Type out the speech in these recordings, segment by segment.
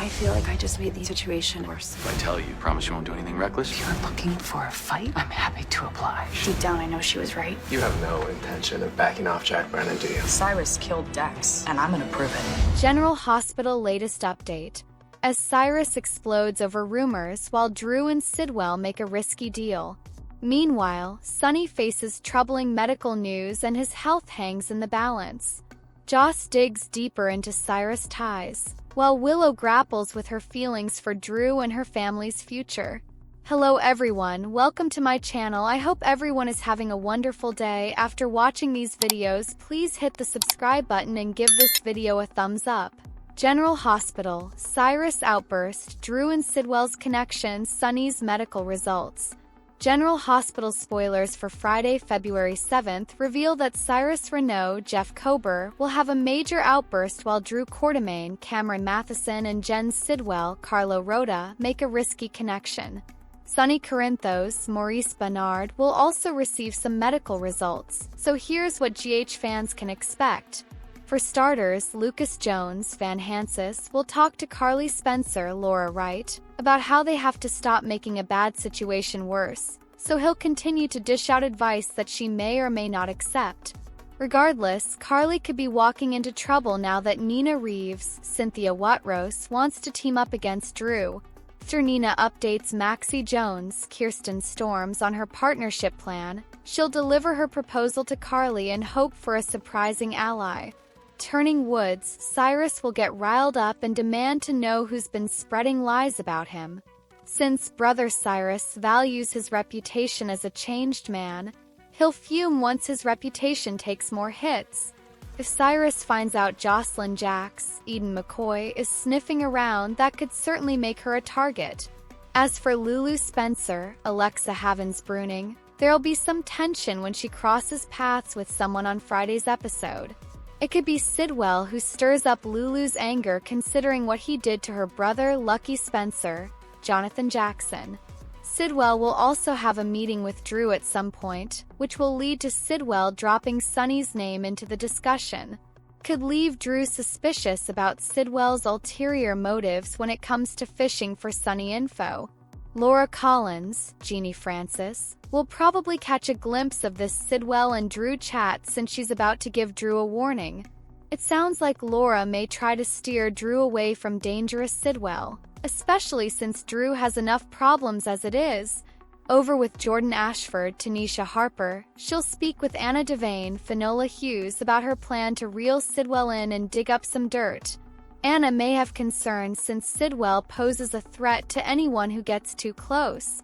I feel like I just made the situation worse. If I tell you, promise you won't do anything reckless? If you're looking for a fight, I'm happy to oblige. Deep down, I know she was right. You have no intention of backing off Jack Brennan, do you? Cyrus killed Dex, and I'm gonna prove it. General Hospital latest update. As Cyrus explodes over rumors while Drew and Sidwell make a risky deal. Meanwhile, Sonny faces troubling medical news and his health hangs in the balance. Joss digs deeper into Cyrus' ties, while Willow grapples with her feelings for Drew and her family's future. Hello everyone, welcome to my channel. I hope everyone is having a wonderful day. After watching these videos, please hit the subscribe button and give this video a thumbs up. General Hospital, Cyrus Outburst, Drew and Sidwell's connection, Sonny's medical results. General Hospital spoilers for Friday, February 7th reveal that Cyrus Renaud, Jeff Kober, will have a major outburst while Drew Quartermaine, Cameron Matheson, and Jen Sidwell, Carlo Rhoda, make a risky connection. Sonny Corinthos, Maurice Bernard will also receive some medical results, so here's what GH fans can expect. For starters, Lucas Jones, Van Hansis, will talk to Carly Spencer, Laura Wright, about how they have to stop making a bad situation worse, so he'll continue to dish out advice that she may or may not accept. Regardless, Carly could be walking into trouble now that Nina Reeves, Cynthia Watrous, wants to team up against Drew. After Nina updates Maxie Jones, Kirsten Storms, on her partnership plan, she'll deliver her proposal to Carly and hope for a surprising ally. Turning woods, Cyrus will get riled up and demand to know who's been spreading lies about him. Since brother Cyrus values his reputation as a changed man, he'll fume once his reputation takes more hits. If Cyrus finds out Jocelyn Jacks, Eden McCoy, is sniffing around, that could certainly make her a target. As for Lulu Spencer, Alexa Havens-Bruning, there'll be some tension when she crosses paths with someone on Friday's episode. It could be Sidwell who stirs up Lulu's anger considering what he did to her brother Lucky Spencer, Jonathan Jackson. Sidwell will also have a meeting with Drew at some point, which will lead to Sidwell dropping Sonny's name into the discussion. Could leave Drew suspicious about Sidwell's ulterior motives when it comes to fishing for Sonny info. Laura Collins, Jeannie Francis, will probably catch a glimpse of this Sidwell and Drew chat since she's about to give Drew a warning. It sounds like Laura may try to steer Drew away from dangerous Sidwell, especially since Drew has enough problems as it is. Over with Jordan Ashford, Tanisha Harper, she'll speak with Anna Devane, Finola Hughes about her plan to reel Sidwell in and dig up some dirt. Anna may have concerns since Sidwell poses a threat to anyone who gets too close.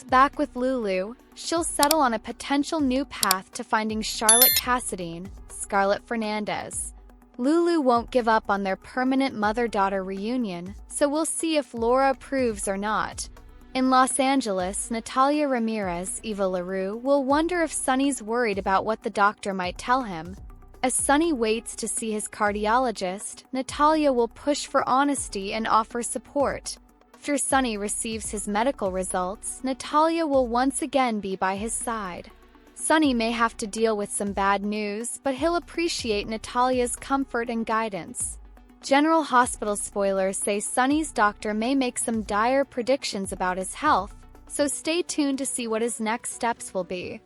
Back with Lulu, she'll settle on a potential new path to finding Charlotte Cassadine, Scarlett Fernandez. Lulu won't give up on their permanent mother-daughter reunion, so we'll see if Laura approves or not. In Los Angeles, Natalia Ramirez, Eva LaRue, will wonder if Sonny's worried about what the doctor might tell him. As Sonny waits to see his cardiologist, Natalia will push for honesty and offer support. After Sonny receives his medical results, Natalia will once again be by his side. Sonny may have to deal with some bad news, but he'll appreciate Natalia's comfort and guidance. General Hospital spoilers say Sonny's doctor may make some dire predictions about his health, so stay tuned to see what his next steps will be.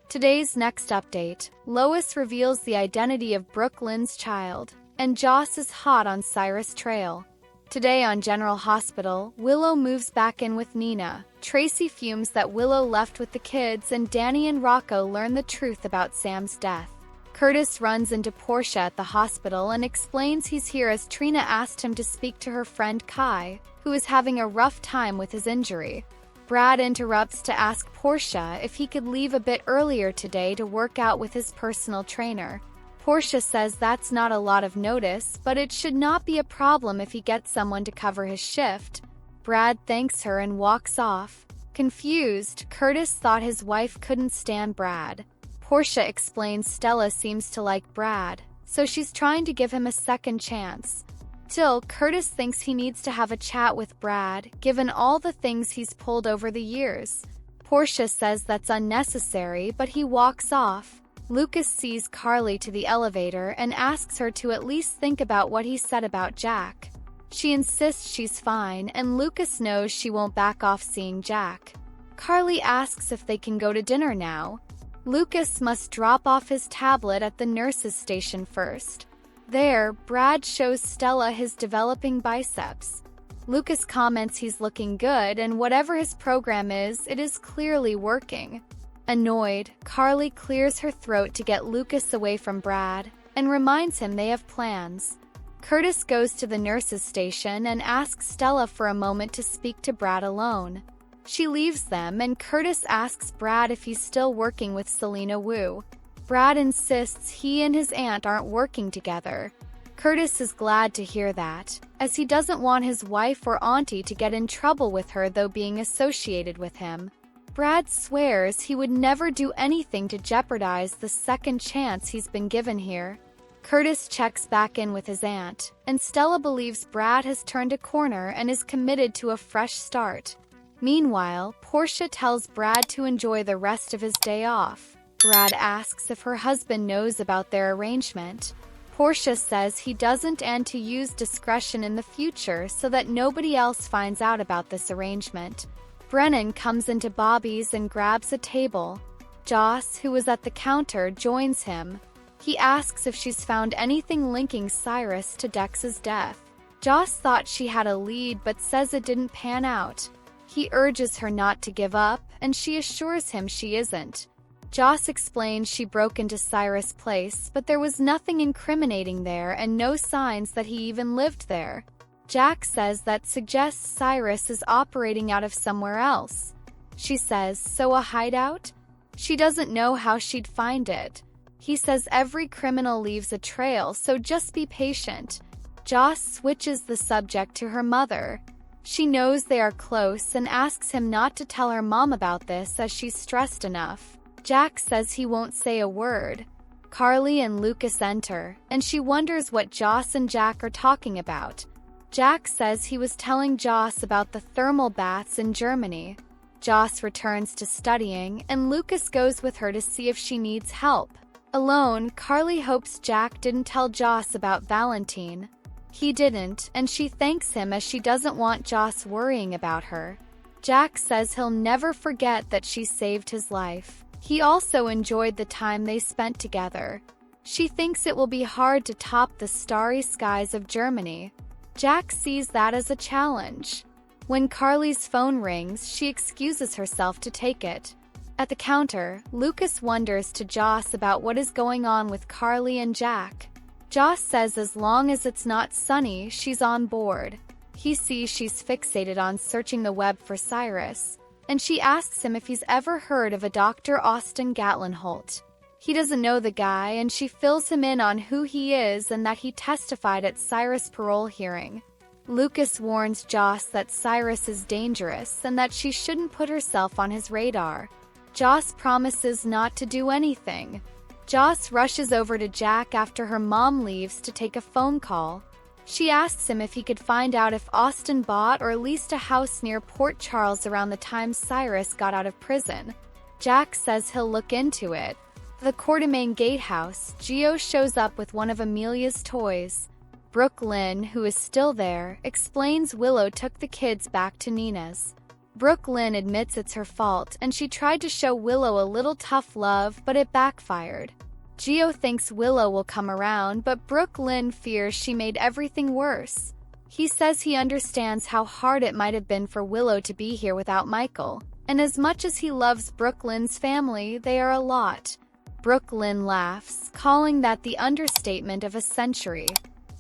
Today's next update, Lois reveals the identity of Brooke Lynn's child, and Joss is hot on Cyrus' trail. Today on General Hospital, Willow moves back in with Nina. Tracy fumes that Willow left with the kids, and Danny and Rocco learn the truth about Sam's death. Curtis runs into Portia at the hospital and explains he's here as Trina asked him to speak to her friend Kai, who is having a rough time with his injury. Brad interrupts to ask Portia if he could leave a bit earlier today to work out with his personal trainer. Portia says that's not a lot of notice, but it should not be a problem if he gets someone to cover his shift. Brad thanks her and walks off. Confused, Curtis thought his wife couldn't stand Brad. Portia explains Stella seems to like Brad, so she's trying to give him a second chance. Still, Curtis thinks he needs to have a chat with Brad, given all the things he's pulled over the years. Portia says that's unnecessary, but he walks off. Lucas sees Carly to the elevator and asks her to at least think about what he said about Jack. She insists she's fine, and Lucas knows she won't back off seeing Jack. Carly asks if they can go to dinner now. Lucas must drop off his tablet at the nurse's station first. There, Brad shows Stella his developing biceps. Lucas comments he's looking good, and whatever his program is, it is clearly working. Annoyed, Carly clears her throat to get Lucas away from Brad, and reminds him they have plans. Curtis goes to the nurse's station and asks Stella for a moment to speak to Brad alone. She leaves them, and Curtis asks Brad if he's still working with Selena Wu. Brad insists he and his aunt aren't working together. Curtis is glad to hear that, as he doesn't want his wife or auntie to get in trouble with her though being associated with him. Brad swears he would never do anything to jeopardize the second chance he's been given here. Curtis checks back in with his aunt, and Stella believes Brad has turned a corner and is committed to a fresh start. Meanwhile, Portia tells Brad to enjoy the rest of his day off. Brad asks if her husband knows about their arrangement. Portia says he doesn't and to use discretion in the future so that nobody else finds out about this arrangement. Brennan comes into Bobby's and grabs a table. Joss, who was at the counter, joins him. He asks if she's found anything linking Cyrus to Dex's death. Joss thought she had a lead but says it didn't pan out. He urges her not to give up, and she assures him she isn't. Joss explains she broke into Cyrus' place, but there was nothing incriminating there and no signs that he even lived there. Jack says that suggests Cyrus is operating out of somewhere else. She says, so a hideout? She doesn't know how she'd find it. He says every criminal leaves a trail, so just be patient. Joss switches the subject to her mother. She knows they are close and asks him not to tell her mom about this as she's stressed enough. Jack says he won't say a word. Carly and Lucas enter, and she wonders what Joss and Jack are talking about. Jack says he was telling Joss about the thermal baths in Germany. Joss returns to studying, and Lucas goes with her to see if she needs help. Alone, Carly hopes Jack didn't tell Joss about Valentine. He didn't, and she thanks him as she doesn't want Joss worrying about her. Jack says he'll never forget that she saved his life. He also enjoyed the time they spent together. She thinks it will be hard to top the starry skies of Germany. Jack sees that as a challenge. When Carly's phone rings, she excuses herself to take it. At the counter, Lucas wonders to Joss about what is going on with Carly and Jack. Joss says as long as it's not Sunny, she's on board. He sees she's fixated on searching the web for Cyrus, and she asks him if he's ever heard of a Dr. Austin Gatlinholt. He doesn't know the guy, and she fills him in on who he is and that he testified at Cyrus' parole hearing. Lucas warns Joss that Cyrus is dangerous and that she shouldn't put herself on his radar. Joss promises not to do anything. Joss rushes over to Jack after her mom leaves to take a phone call. She asks him if he could find out if Austin bought or leased a house near Port Charles around the time Cyrus got out of prison. Jack says he'll look into it. At the Quartermain Gatehouse, Gio shows up with one of Amelia's toys. Brooke Lynn, who is still there, explains Willow took the kids back to Nina's. Brooke Lynn admits it's her fault, and she tried to show Willow a little tough love, but it backfired. Gio thinks Willow will come around, but Brooke Lynn fears she made everything worse. He says he understands how hard it might have been for Willow to be here without Michael, and as much as he loves Brooke Lynn's family, they are a lot. Brooke Lynn laughs, calling that the understatement of a century.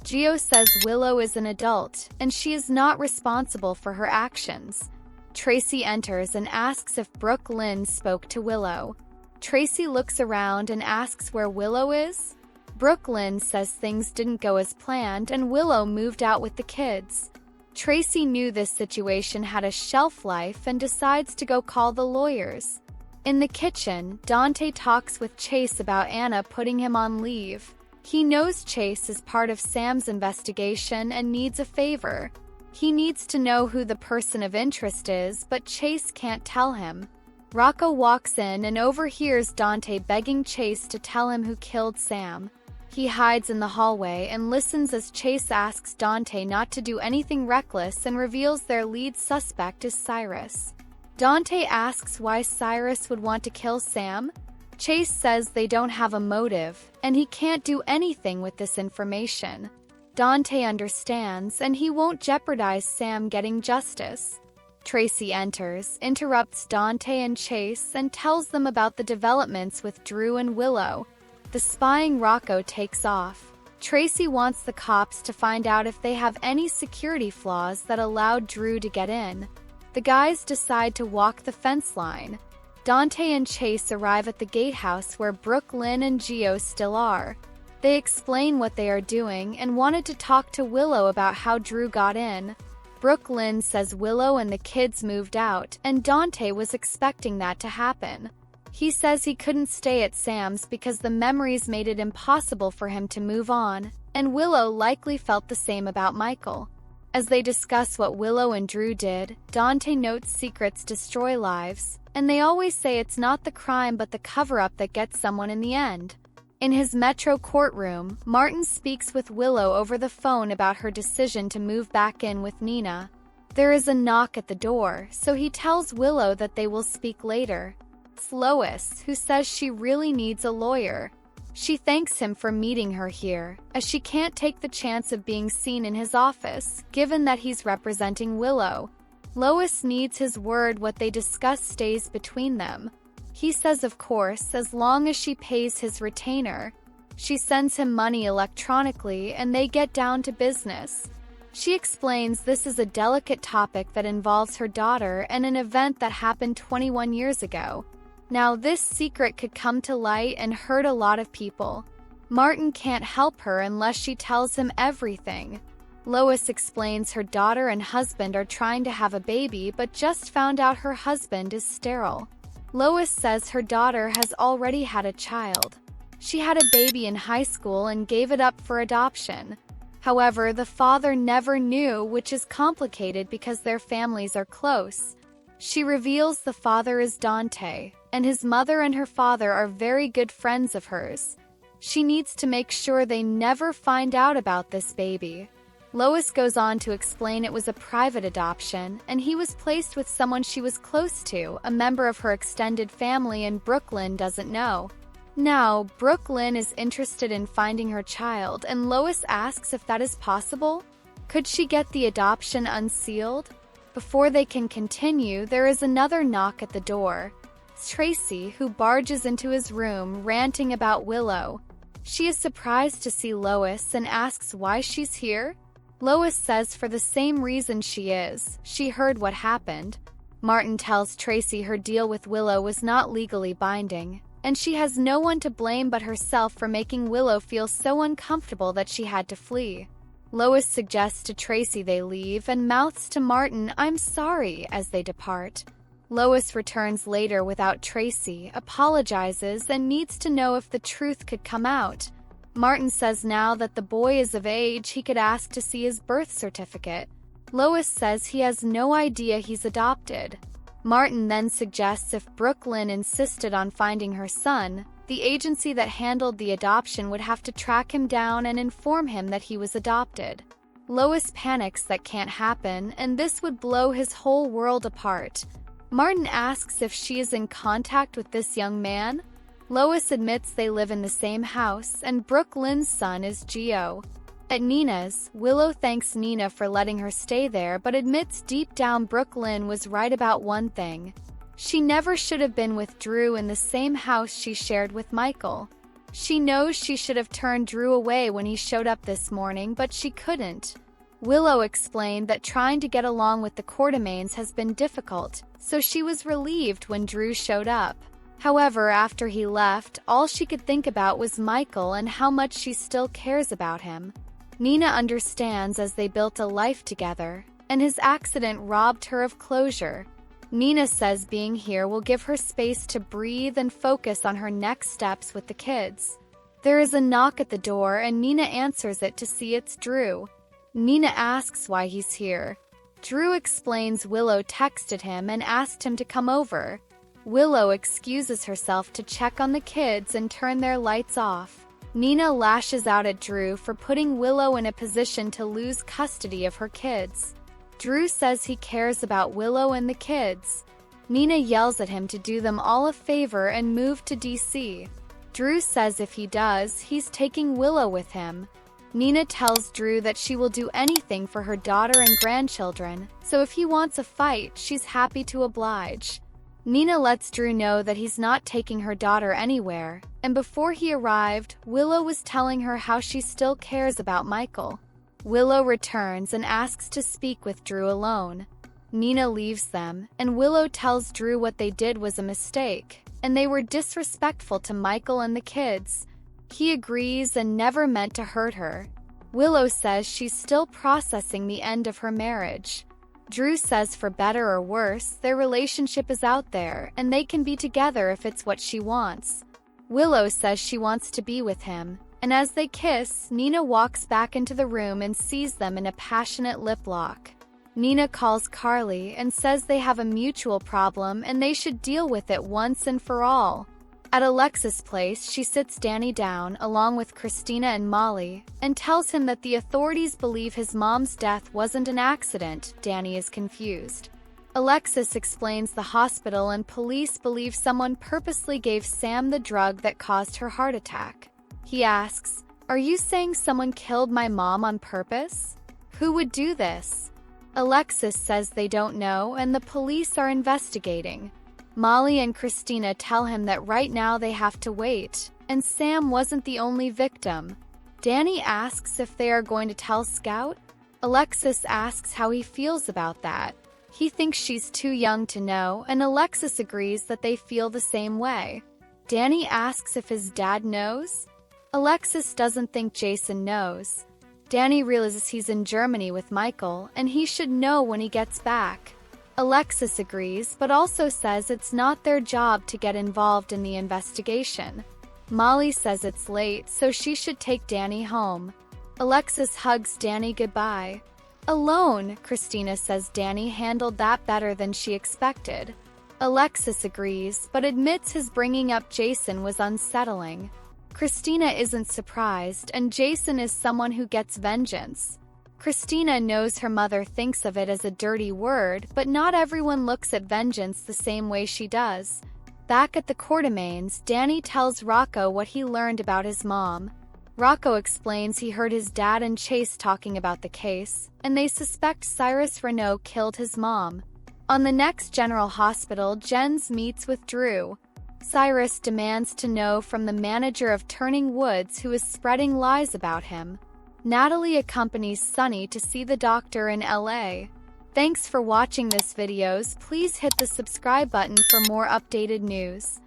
Gio says Willow is an adult, and she is not responsible for her actions. Tracy enters and asks if Brooke Lynn spoke to Willow. Tracy looks around and asks where Willow is. Brooke Lynn says things didn't go as planned and Willow moved out with the kids. Tracy knew this situation had a shelf life and decides to go call the lawyers. In the kitchen, Dante talks with Chase about Anna putting him on leave. He knows Chase is part of Sam's investigation and needs a favor. He needs to know who the person of interest is, but Chase can't tell him. Rocco walks in and overhears Dante begging Chase to tell him who killed Sam. He hides in the hallway and listens as Chase asks Dante not to do anything reckless and reveals their lead suspect is Cyrus. Dante asks why Cyrus would want to kill Sam. Chase says they don't have a motive, and he can't do anything with this information. Dante understands, and he won't jeopardize Sam getting justice. Tracy enters, interrupts Dante and Chase, and tells them about the developments with Drew and Willow. The spying Rocco takes off. Tracy wants the cops to find out if they have any security flaws that allowed Drew to get in. The guys decide to walk the fence line. Dante and Chase arrive at the gatehouse where Brooke, Lynn, and Gio still are. They explain what they are doing and wanted to talk to Willow about how Drew got in. Brooke Lynn says Willow and the kids moved out, and Dante was expecting that to happen. He says he couldn't stay at Sam's because the memories made it impossible for him to move on, and Willow likely felt the same about Michael. As they discuss what Willow and Drew did, Dante notes secrets destroy lives, and they always say it's not the crime but the cover-up that gets someone in the end. In his Metro courtroom, Martin speaks with Willow over the phone about her decision to move back in with Nina. There is a knock at the door, so he tells Willow that they will speak later. It's Lois, who says she really needs a lawyer. She thanks him for meeting her here, as she can't take the chance of being seen in his office, given that he's representing Willow. Lois needs his word what they discuss stays between them. He says of course, as long as she pays his retainer. She sends him money electronically and they get down to business. She explains this is a delicate topic that involves her daughter and an event that happened 21 years ago. Now this secret could come to light and hurt a lot of people. Martin can't help her unless she tells him everything. Lois explains her daughter and husband are trying to have a baby but just found out her husband is sterile. Lois says her daughter has already had a child. She had a baby in high school and gave it up for adoption. However, the father never knew, which is complicated because their families are close. She reveals the father is Dante, and his mother and her father are very good friends of hers. She needs to make sure they never find out about this baby. Lois goes on to explain it was a private adoption, and he was placed with someone she was close to, a member of her extended family, and Brooke Lynn doesn't know. Now, Brooke Lynn is interested in finding her child, and Lois asks if that is possible. Could she get the adoption unsealed? Before they can continue, there is another knock at the door. It's Tracy, who barges into his room, ranting about Willow. She is surprised to see Lois and asks why she's here. Lois says for the same reason she is. She heard what happened. Martin tells Tracy her deal with Willow was not legally binding, and she has no one to blame but herself for making Willow feel so uncomfortable that she had to flee. Lois suggests to Tracy they leave and mouths to Martin, "I'm sorry," as they depart. Lois returns later without Tracy, apologizes, and needs to know if the truth could come out. Martin says now that the boy is of age, he could ask to see his birth certificate. Lois says he has no idea he's adopted. Martin then suggests if Brooke Lynn insisted on finding her son, the agency that handled the adoption would have to track him down and inform him that he was adopted. Lois panics that can't happen, and this would blow his whole world apart. Martin asks if she is in contact with this young man. Lois admits they live in the same house, and Brooke Lynn's son is Gio. At Nina's, Willow thanks Nina for letting her stay there but admits deep down Brooke Lynn was right about one thing. She never should have been with Drew in the same house she shared with Michael. She knows she should have turned Drew away when he showed up this morning, but she couldn't. Willow explained that trying to get along with the Quartermaines has been difficult, so she was relieved when Drew showed up. However, after he left, all she could think about was Michael and how much she still cares about him. Nina understands as they built a life together, and his accident robbed her of closure. Nina says being here will give her space to breathe and focus on her next steps with the kids. There is a knock at the door and Nina answers it to see it's Drew. Nina asks why he's here. Drew explains Willow texted him and asked him to come over. Willow excuses herself to check on the kids and turn their lights off. Nina lashes out at Drew for putting Willow in a position to lose custody of her kids. Drew says he cares about Willow and the kids. Nina yells at him to do them all a favor and move to DC. Drew says if he does, he's taking Willow with him. Nina tells Drew that she will do anything for her daughter and grandchildren, so if he wants a fight, she's happy to oblige. Nina lets Drew know that he's not taking her daughter anywhere, and before he arrived, Willow was telling her how she still cares about Michael. Willow returns and asks to speak with Drew alone. Nina leaves them, and Willow tells Drew what they did was a mistake, and they were disrespectful to Michael and the kids. He agrees and never meant to hurt her. Willow says she's still processing the end of her marriage. Drew says for better or worse, their relationship is out there, and they can be together if it's what she wants. Willow says she wants to be with him, and as they kiss, Nina walks back into the room and sees them in a passionate lip lock. Nina calls Carly and says they have a mutual problem and they should deal with it once and for all. At Alexis' place, she sits Danny down, along with Christina and Molly, and tells him that the authorities believe his mom's death wasn't an accident. Danny is confused. Alexis explains the hospital and police believe someone purposely gave Sam the drug that caused her heart attack. He asks, "Are you saying someone killed my mom on purpose? Who would do this?" Alexis says they don't know and the police are investigating. Molly and Christina tell him that right now they have to wait, and Sam wasn't the only victim. Danny asks if they are going to tell Scout. Alexis asks how he feels about that. He thinks she's too young to know, and Alexis agrees that they feel the same way. Danny asks if his dad knows. Alexis doesn't think Jason knows. Danny realizes he's in Germany with Michael, and he should know when he gets back. Alexis agrees, but also says it's not their job to get involved in the investigation. Molly says it's late, so she should take Danny home. Alexis hugs Danny goodbye. Alone, Christina says Danny handled that better than she expected. Alexis agrees, but admits his bringing up Jason was unsettling. Christina isn't surprised, and Jason is someone who gets vengeance. Christina knows her mother thinks of it as a dirty word, but not everyone looks at vengeance the same way she does. Back at the Quartermaines, Danny tells Rocco what he learned about his mom. Rocco explains he heard his dad and Chase talking about the case, and they suspect Cyrus Renault killed his mom. On the next General Hospital, Jens meets with Drew. Cyrus demands to know from the manager of Turning Woods who is spreading lies about him. Natalie accompanies Sunny to see the doctor in LA. Thanks for watching this videos. Please hit the subscribe button for more updated news.